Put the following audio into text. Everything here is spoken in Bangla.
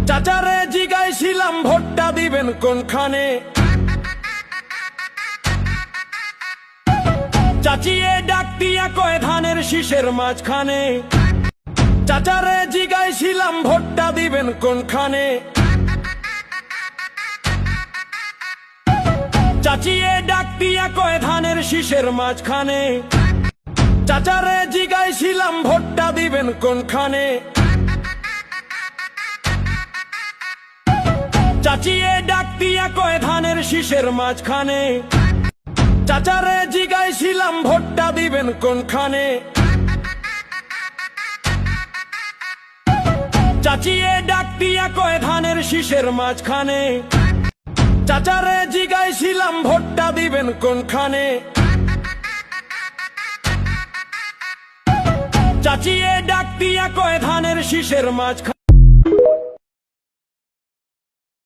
চাচারে জিগাইছিলাম ভোটটা দিবেন কোনখানে, চাচিয়ে ডাক দিয়া কয় ধানের শীষের মাঝখানে। চাচারে জিগাইছিলাম ভোটটা দিবেন কোনখানে, চাচিয়ে ডাক দিয়া কয় ধানের শীষের মাঝখানে। চাচারে জিগাইছিলাম ভোটটা দিবেন কোনখানে, চাচিয়ে ডাক দিয়া কয় ধানের শীষের মাঝখানে। চাচারে জিগাইছিলাম ভোটটা দিবেন কোনখানে, চাচিয়ে ডাক দিয়া কয় ধানের শীষের মাঝখানে। চাচারে জিগাইছিলাম ভোটটা দিবেন কোনখানে, চাচিয়ে ডাক দিয়া কয় ধানের শীষের মাঝখানে।